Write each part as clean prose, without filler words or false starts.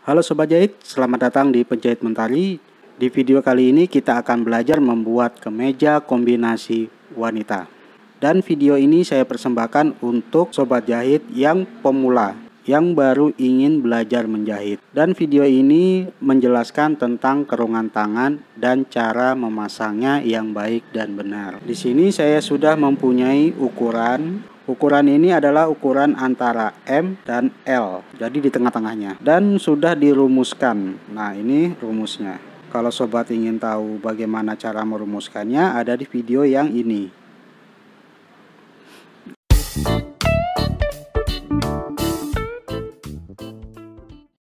Halo Sobat Jahit, selamat datang di Penjahit Mentari. Di video kali ini kita akan belajar membuat kemeja kombinasi wanita. Dan video ini saya persembahkan untuk Sobat Jahit yang pemula, yang baru ingin belajar menjahit. Dan video ini menjelaskan tentang kerungan tangan dan cara memasangnya yang baik dan benar. Di sini saya sudah mempunyai ukuran. Ukuran ini adalah ukuran antara M dan L, jadi di tengah-tengahnya. Dan sudah dirumuskan. Nah, ini rumusnya. Kalau sobat ingin tahu bagaimana cara merumuskannya, ada di video yang ini.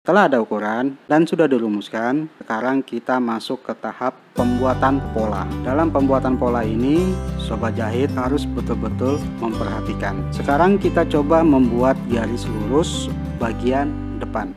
Setelah ada ukuran dan sudah dirumuskan, sekarang kita masuk ke tahap pembuatan pola. Dalam pembuatan pola ini, Sobat Jahit harus betul-betul memperhatikan. Sekarang kita coba membuat garis lurus bagian depan.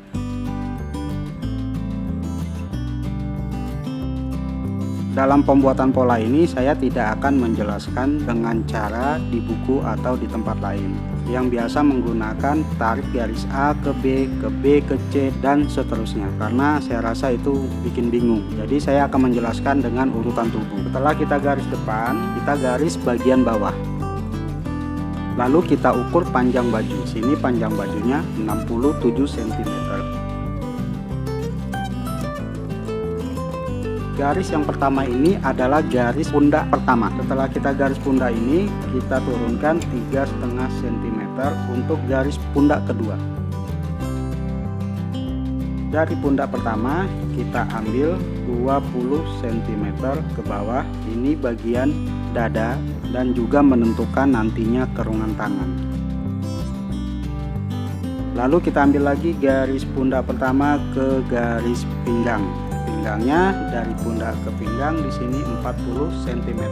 Dalam pembuatan pola ini saya tidak akan menjelaskan dengan cara di buku atau di tempat lain. Yang biasa menggunakan tarik garis A ke B, ke B ke C, dan seterusnya. Karena saya rasa itu bikin bingung. Jadi saya akan menjelaskan dengan urutan tubuh. Setelah kita garis depan, kita garis bagian bawah. Lalu kita ukur panjang baju. Sini panjang bajunya 67 cm. Garis yang pertama ini adalah garis pundak pertama. Setelah kita garis pundak ini, kita turunkan 3,5 cm untuk garis pundak kedua. Dari pundak pertama, kita ambil 20 cm ke bawah. Ini bagian dada dan juga menentukan nantinya kerungan tangan. Lalu kita ambil lagi garis pundak pertama ke garis pinggang. Pinggangnya dari pundak ke pinggang di sini 40 cm.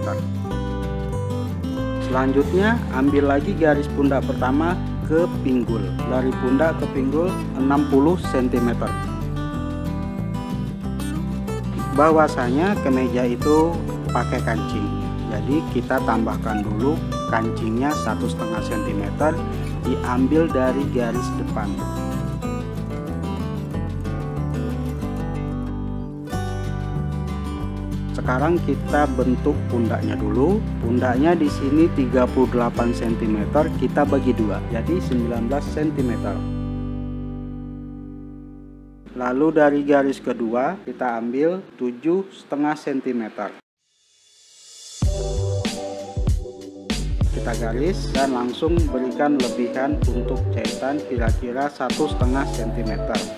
Selanjutnya ambil lagi garis pundak pertama ke pinggul. Dari pundak ke pinggul 60 cm. Bahwasanya kemeja itu pakai kancing. Jadi kita tambahkan dulu kancingnya 1,5 cm, diambil dari garis depan. Sekarang kita bentuk pundaknya dulu. Pundaknya di sini 38 cm, kita bagi dua, jadi 19 cm. Lalu dari garis kedua kita ambil 7,5 cm. Kita garis dan langsung berikan lebihan untuk jahitan kira-kira 1,5 cm.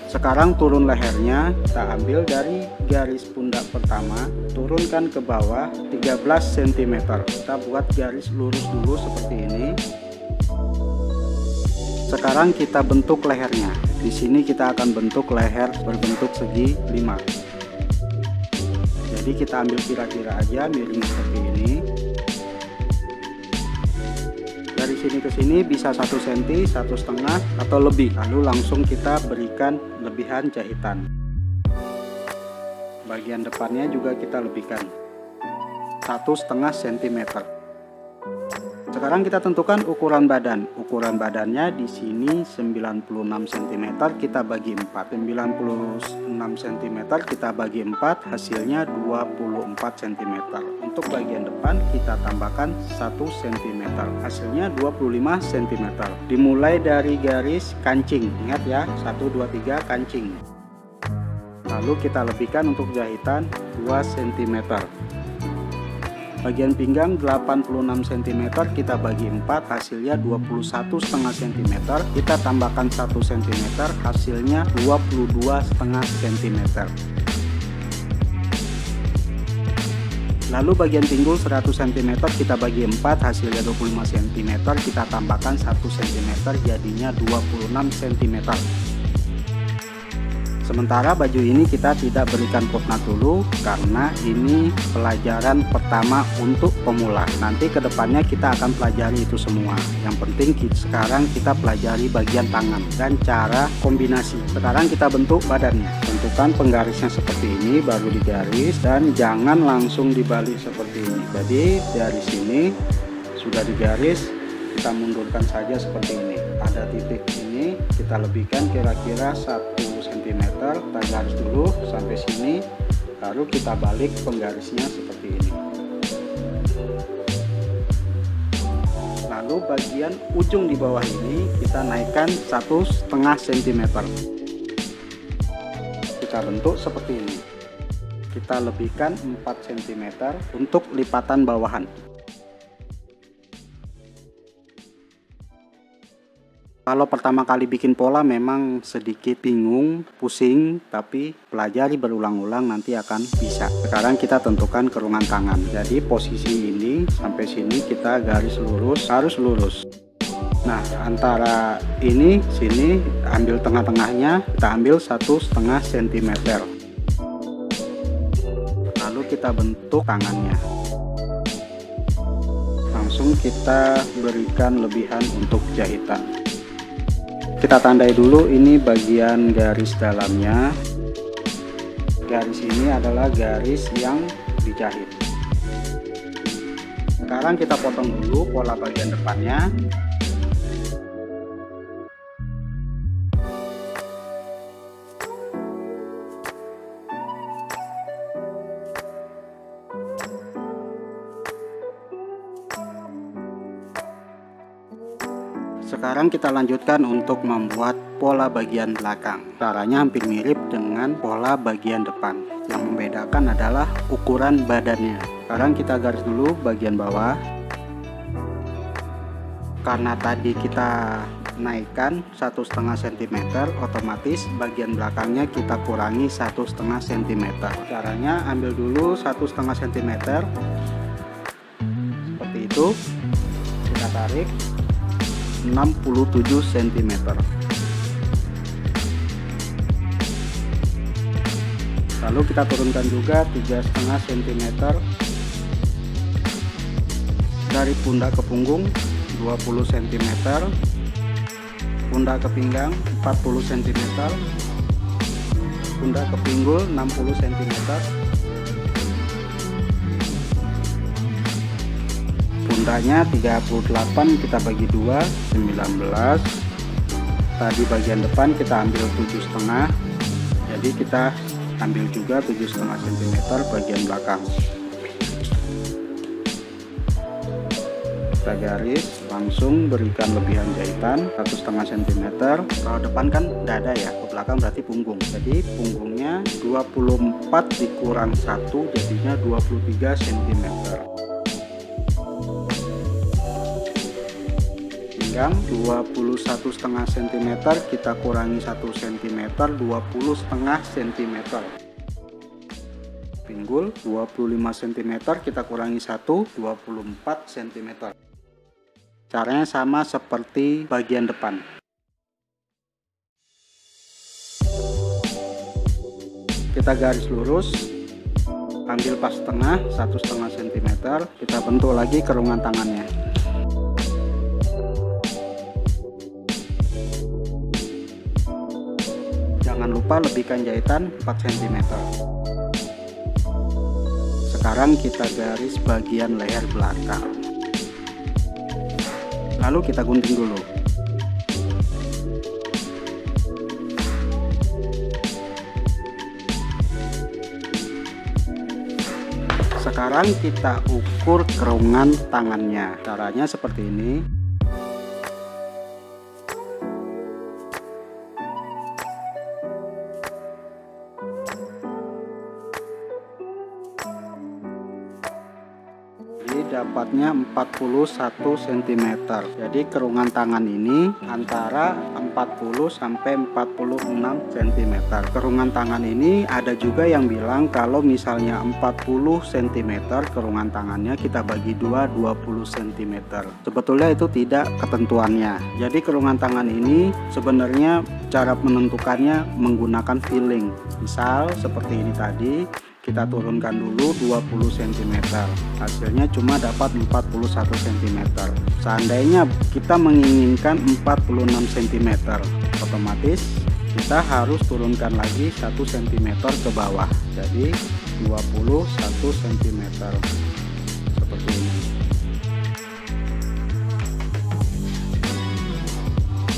Sekarang turun lehernya, kita ambil dari garis pundak pertama, turunkan ke bawah 13 cm. Kita buat garis lurus dulu seperti ini. Sekarang kita bentuk lehernya. Di sini kita akan bentuk leher berbentuk segi 5. Jadi kita ambil kira-kira aja miring seperti ini. Dari sini ke sini bisa 1 cm, 1,5 atau lebih. Lalu langsung kita berikan lebihan jahitan. Bagian depannya juga kita lebihkan 1,5 cm. Sekarang kita tentukan ukuran badan. Ukuran badannya di sini 96 cm, kita bagi 4. 96 cm kita bagi 4, hasilnya 24 cm. Untuk bagian depan kita tambahkan 1 cm, hasilnya 25 cm. Dimulai dari garis kancing, ingat ya, 1, 2, 3 kancing. Lalu kita lebihkan untuk jahitan 2 cm. Bagian pinggang 86 cm, kita bagi 4, hasilnya 21,5 cm. Kita tambahkan 1 cm, hasilnya 22,5 cm. Lalu bagian pinggul 100 cm, kita bagi 4, hasilnya 25 cm. Kita tambahkan 1 cm, jadinya 26 cm. Sementara baju ini kita tidak berikan potnat dulu karena ini pelajaran pertama untuk pemula. Nanti kedepannya kita akan pelajari itu semua. Yang penting sekarang kita pelajari bagian tangan dan cara kombinasi. Sekarang kita bentuk badannya. Tentukan penggarisnya seperti ini, baru digaris dan jangan langsung dibalik seperti ini. Jadi dari sini sudah digaris, kita mundurkan saja seperti ini. Ada titik ini, kita lebihkan kira-kira 1 cm kita garis dulu sampai sini, lalu kita balik penggarisnya seperti ini. Lalu bagian ujung di bawah ini kita naikkan 1,5 cm. Kita bentuk seperti ini. Kita lebihkan 4 cm untuk lipatan bawahan. Kalau pertama kali bikin pola memang sedikit bingung, pusing, tapi pelajari berulang-ulang nanti akan bisa. Sekarang kita tentukan kerungan tangan. Jadi posisi ini sampai sini kita garis lurus, harus lurus. Nah, antara ini sini ambil tengah-tengahnya, kita ambil 1,5 cm. Lalu kita bentuk tangannya. Langsung kita berikan lebihan untuk jahitan. Kita tandai dulu ini bagian garis dalamnya. Garis ini adalah garis yang dijahit. Sekarang kita potong dulu pola bagian depannya. Sekarang kita lanjutkan untuk membuat pola bagian belakang. Caranya hampir mirip dengan pola bagian depan. Yang membedakan adalah ukuran badannya. Sekarang kita garis dulu bagian bawah. Karena tadi kita naikkan 1,5 cm, otomatis bagian belakangnya kita kurangi 1,5 cm. Caranya ambil dulu 1,5 cm. Seperti itu. Kita tarik 67 cm. Lalu kita turunkan juga 3,5 cm dari pundak ke punggung, 20 cm, pundak ke pinggang 40 cm, pundak ke pinggul 60 cm, pundaknya 38 kita bagi 2, 19. Tadi bagian depan kita ambil 7,5, jadi kita ambil juga 7,5 cm bagian belakang. Kita garis, langsung berikan lebihan jahitan 1,5 cm. Kalau depan kan dada ya, ke belakang berarti punggung. Jadi punggungnya 24 dikurang 1 jadinya 23 cm. Pinggang 21,5 cm, kita kurangi 1 cm, 20,5 cm. Pinggul 25 cm, kita kurangi 1, 24 cm. Caranya sama seperti bagian depan. Kita garis lurus, ambil pas tengah 1,5 cm, kita bentuk lagi kerungan tangannya. Jangan lupa lebihkan jahitan 4 cm. Sekarang kita garis bagian leher belakang. Lalu kita gunting dulu. Sekarang kita ukur kerungan tangannya. Caranya seperti ini. Dapatnya 41 cm. Jadi kerungan tangan ini antara 40 sampai 46 cm. Kerungan tangan ini ada juga yang bilang kalau misalnya 40 cm kerungan tangannya kita bagi 2, 20 cm. Sebetulnya itu tidak ketentuannya. Jadi kerungan tangan ini sebenarnya cara menentukannya menggunakan feeling. Misal seperti ini tadi, kita turunkan dulu 20 cm, hasilnya cuma dapat 41 cm. Seandainya kita menginginkan 46 cm, otomatis kita harus turunkan lagi 1 cm ke bawah, jadi 21 cm seperti ini.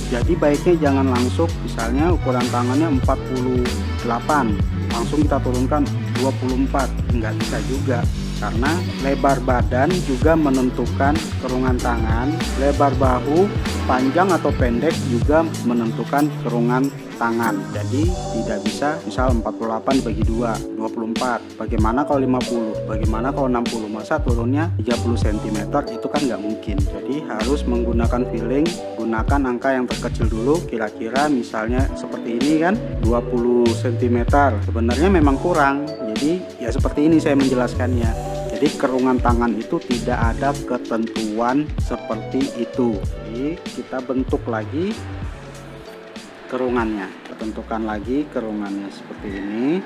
Jadi baiknya jangan langsung, misalnya ukuran tangannya 48, langsung kita turunkan 24, nggak bisa juga. Karena lebar badan juga menentukan kerungan tangan, lebar bahu, panjang atau pendek juga menentukan kerungan tangan. Jadi tidak bisa misal 48 bagi 2, 24. Bagaimana kalau 50? Bagaimana kalau 60? Masa turunnya 30 cm? Itu kan nggak mungkin. Jadi harus menggunakan feeling, gunakan angka yang terkecil dulu. Kira-kira misalnya seperti ini kan, 20 cm. Sebenarnya memang kurang. Jadi ya seperti ini saya menjelaskannya. Jadi kerungan tangan itu tidak ada ketentuan seperti itu. Jadi kita bentuk lagi kerungannya, tentukan lagi kerungannya seperti ini.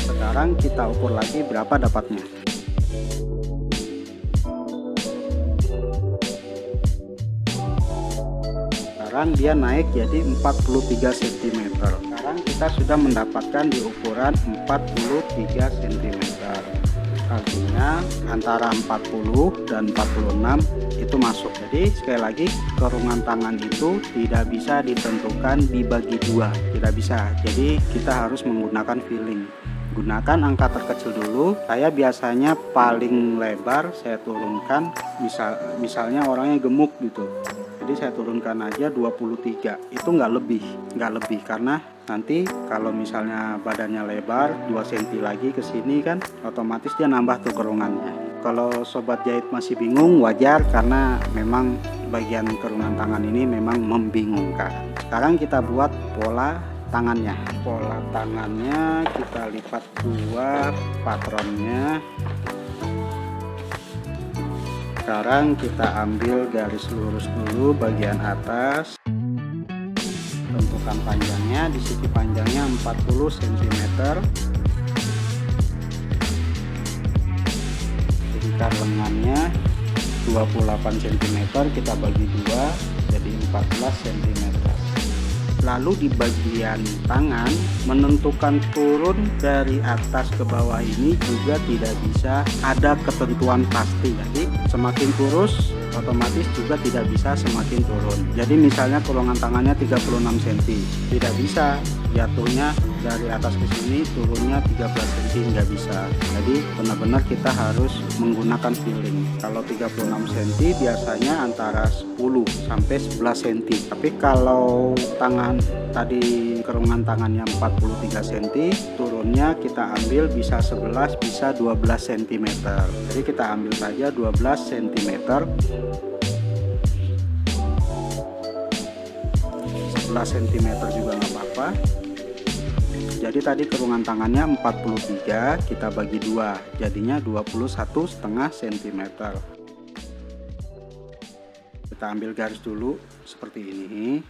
Sekarang kita ukur lagi berapa dapatnya. Sekarang dia naik jadi 43 cm. Sekarang kita sudah mendapatkan di ukuran 43 cm. Artinya antara 40 dan 46 itu masuk. Jadi sekali lagi, kerungan tangan itu tidak bisa ditentukan dibagi dua, tidak bisa. Jadi kita harus menggunakan feeling. Gunakan angka terkecil dulu. Saya biasanya paling lebar saya turunkan, misalnya orangnya gemuk gitu, jadi saya turunkan aja 23. Itu nggak lebih karena nanti kalau misalnya badannya lebar 2 cm lagi ke sini kan otomatis dia nambah tuh kerungannya. Kalau sobat jahit masih bingung, wajar karena memang bagian kerungan tangan ini memang membingungkan. Sekarang kita buat pola tangannya. Pola tangannya kita lipat 2 patronnya. Sekarang kita ambil garis lurus dulu bagian atas. Tentukan panjangnya, di sisi panjangnya 40 cm. Jadikan lengannya 28 cm, kita bagi 2 jadi 14 cm. Lalu di bagian tangan, menentukan turun dari atas ke bawah ini juga tidak bisa ada ketentuan pasti. Jadi semakin kurus otomatis juga tidak bisa semakin turun. Jadi misalnya kerungan tangannya 36 cm, tidak bisa jatuhnya dari atas ke sini turunnya 13 cm, nggak bisa. Jadi benar-benar kita harus menggunakan feeling. Kalau 36 cm biasanya antara 10 sampai 11 cm. Tapi kalau tangan tadi kerungan tangannya 43 cm, turunnya kita ambil bisa 11 bisa 12 cm. Jadi kita ambil saja 12 cm. 11 cm juga nggak apa-apa. Jadi tadi kerungan tangannya 43, kita bagi 2 jadinya 21,5 cm. Kita ambil garis dulu seperti ini.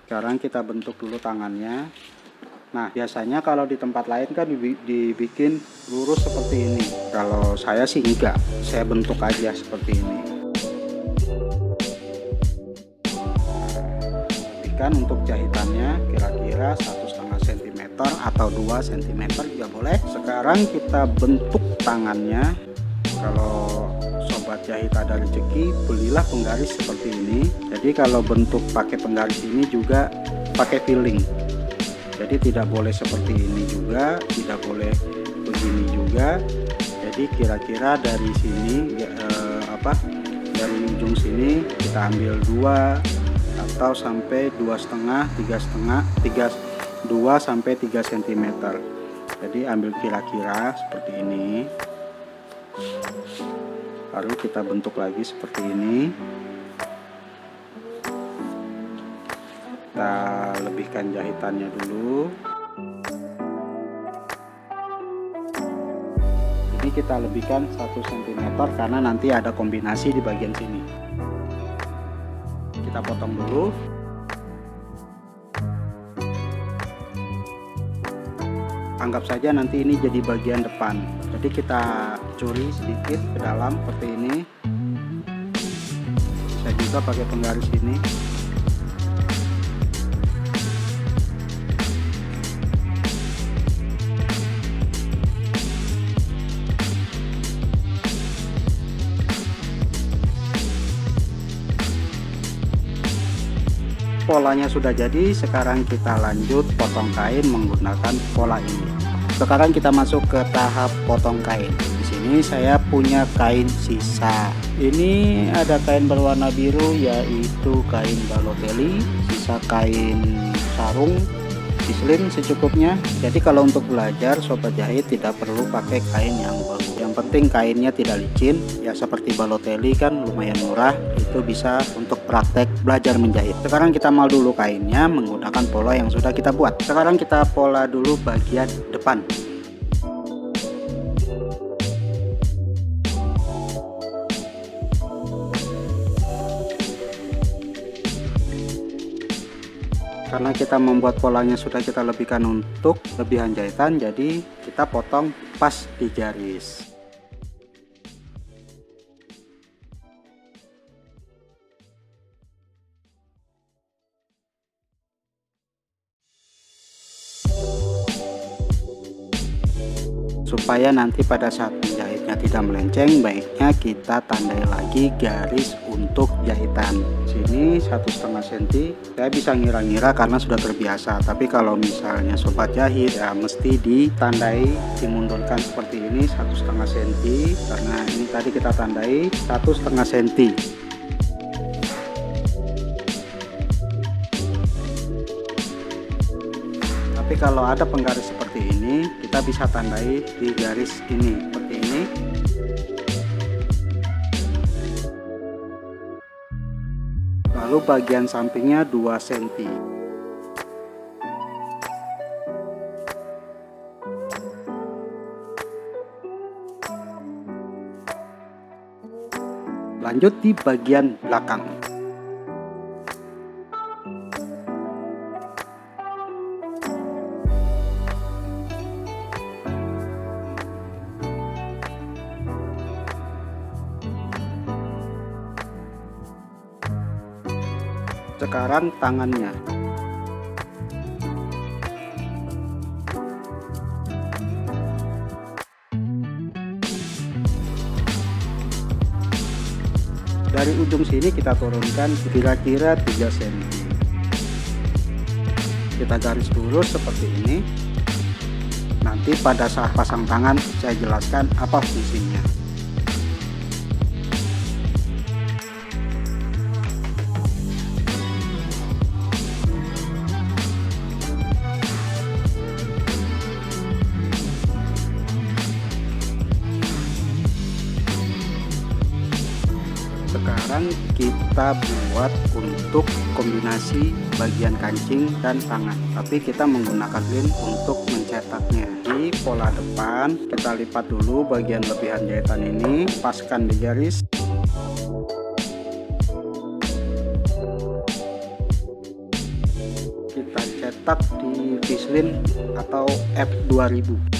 Sekarang kita bentuk dulu tangannya. Nah biasanya kalau di tempat lain kan dibikin lurus seperti ini. Kalau saya sih enggak, saya bentuk aja seperti ini. Kan untuk jahitannya kira-kira 1,5 cm atau 2 cm juga boleh. Sekarang kita bentuk tangannya. Kalau sobat jahit ada rezeki, belilah penggaris seperti ini. Jadi kalau bentuk pakai penggaris ini juga pakai feeling. Jadi tidak boleh seperti ini juga, tidak boleh begini juga. Jadi kira-kira dari sini dari ujung sini kita ambil 2 atau sampai 2,5, 2 sampai 3 cm. Jadi ambil kira-kira seperti ini. Baru kita bentuk lagi seperti ini. Kita lebihkan jahitannya dulu. Ini kita lebihkan 1 cm karena nanti ada kombinasi di bagian sini. Kita potong dulu. Anggap saja nanti ini jadi bagian depan. Jadi kita curi sedikit ke dalam seperti ini. juga pakai penggaris ini. Polanya sudah jadi, sekarang kita lanjut potong kain menggunakan pola ini. Sekarang kita masuk ke tahap potong kain. Di sini saya punya kain sisa. Ini ada kain berwarna biru, yaitu kain balotelli, sisa kain sarung, pislin secukupnya. Jadi kalau untuk belajar sobat jahit tidak perlu pakai kain yang bagus. Yang penting kainnya tidak licin, ya seperti balotelli kan lumayan murah, itu bisa untuk praktek belajar menjahit. Sekarang kita mal dulu kainnya menggunakan pola yang sudah kita buat. Sekarang kita pola dulu bagian depan. Karena kita membuat polanya sudah kita lebihkan untuk lebihan jahitan, jadi kita potong pas di garis. Supaya nanti pada saat menjahitnya tidak melenceng, baiknya kita tandai lagi garis untuk jahitan. Sini 1,5 cm. Saya bisa ngira-ngira karena sudah terbiasa, tapi kalau misalnya sobat jahit ya mesti ditandai, dimundurkan seperti ini 1,5 cm, karena ini tadi kita tandai 1,5 cm. Tapi kalau ada penggaris seperti ini, kita bisa tandai di garis ini seperti ini. Lalu bagian sampingnya 2 cm. Lanjut di bagian belakang. Sekarang tangannya. Dari ujung sini kita turunkan kira-kira 3 cm. Kita garis lurus seperti ini. Nanti pada saat pasang tangan saya jelaskan apa fungsinya. Sekarang kita buat untuk kombinasi bagian kancing dan tangan, tapi kita menggunakan lin untuk mencetaknya. Di pola depan kita lipat dulu bagian lebihan jahitan ini, paskan di garis. Kita cetak di pislin atau F2000.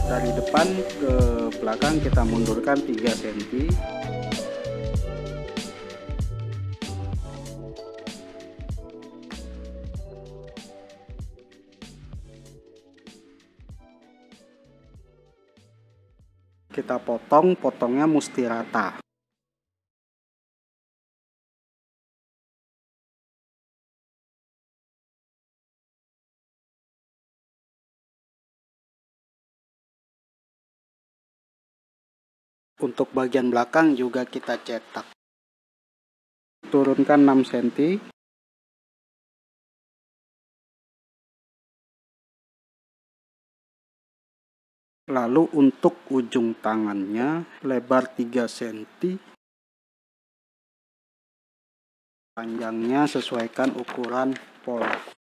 Dari depan ke belakang kita mundurkan 3 cm. Kita potongnya mesti rata. Untuk bagian belakang juga kita cetak. Turunkan 6 cm. Lalu untuk ujung tangannya lebar 3 cm. Panjangnya sesuaikan ukuran pola.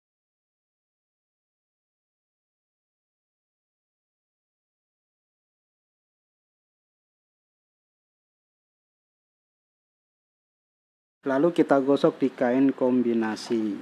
Lalu kita gosok di kain kombinasi.